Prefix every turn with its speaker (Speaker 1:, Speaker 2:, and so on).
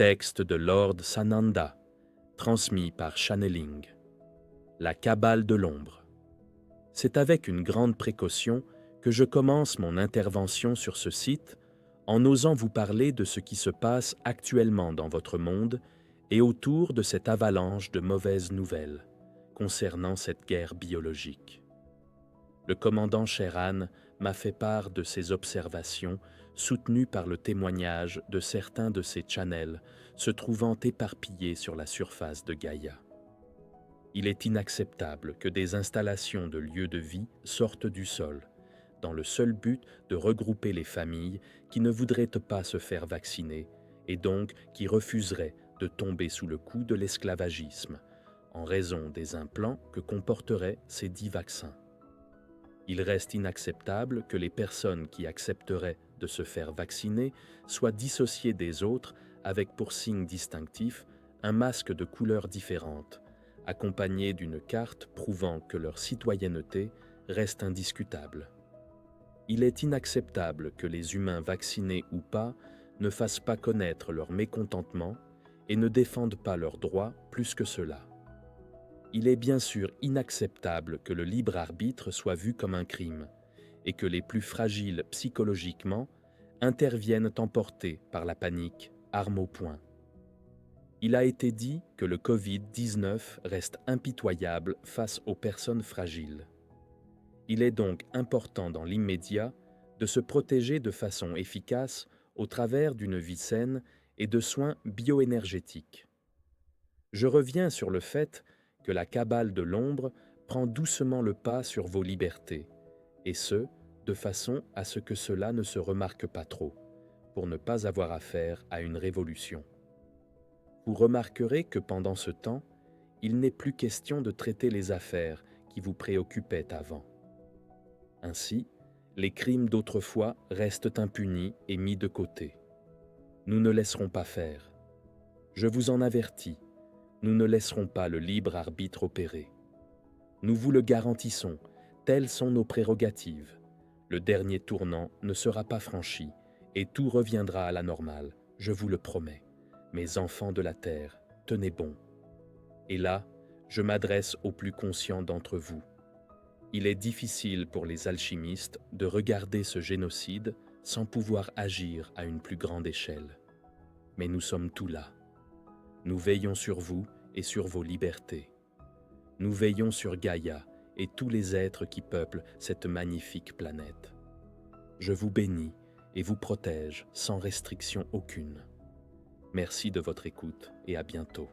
Speaker 1: Texte de Lord Sananda, transmis par Channeling. La Kabbale de l'ombre. C'est avec une grande précaution que je commence mon intervention sur ce site en osant vous parler de ce qui se passe actuellement dans votre monde et autour de cette avalanche de mauvaises nouvelles concernant cette guerre biologique. Le commandant Sheran m'a fait part de ses observations soutenues par le témoignage de certains de ses channels se trouvant éparpillés sur la surface de Gaïa. Il est inacceptable que des installations de lieux de vie sortent du sol, dans le seul but de regrouper les familles qui ne voudraient pas se faire vacciner et donc qui refuseraient de tomber sous le coup de l'esclavagisme, en raison des implants que comporteraient ces dits vaccins. Il reste inacceptable que les personnes qui accepteraient de se faire vacciner soient dissociées des autres avec pour signe distinctif un masque de couleurs différentes, accompagné d'une carte prouvant que leur citoyenneté reste indiscutable. Il est inacceptable que les humains vaccinés ou pas ne fassent pas connaître leur mécontentement et ne défendent pas leurs droits plus que cela. Il est bien sûr inacceptable que le libre arbitre soit vu comme un crime et que les plus fragiles psychologiquement interviennent emportés par la panique, arme au poing. Il a été dit que le Covid-19 reste impitoyable face aux personnes fragiles. Il est donc important dans l'immédiat de se protéger de façon efficace au travers d'une vie saine et de soins bioénergétiques. Je reviens sur le fait que la Kabbale de l'ombre prend doucement le pas sur vos libertés, et ce, de façon à ce que cela ne se remarque pas trop, pour ne pas avoir affaire à une révolution. Vous remarquerez que pendant ce temps, il n'est plus question de traiter les affaires qui vous préoccupaient avant. Ainsi, les crimes d'autrefois restent impunis et mis de côté. Nous ne laisserons pas faire. Je vous en avertis, nous ne laisserons pas le libre arbitre opérer. Nous vous le garantissons, telles sont nos prérogatives. Le dernier tournant ne sera pas franchi et tout reviendra à la normale, je vous le promets. Mes enfants de la terre, tenez bon. Et là, je m'adresse aux plus conscients d'entre vous. Il est difficile pour les alchimistes de regarder ce génocide sans pouvoir agir à une plus grande échelle. Mais nous sommes tous là. Nous veillons sur vous et sur vos libertés. Nous veillons sur Gaïa et tous les êtres qui peuplent cette magnifique planète. Je vous bénis et vous protège sans restriction aucune. Merci de votre écoute et à bientôt.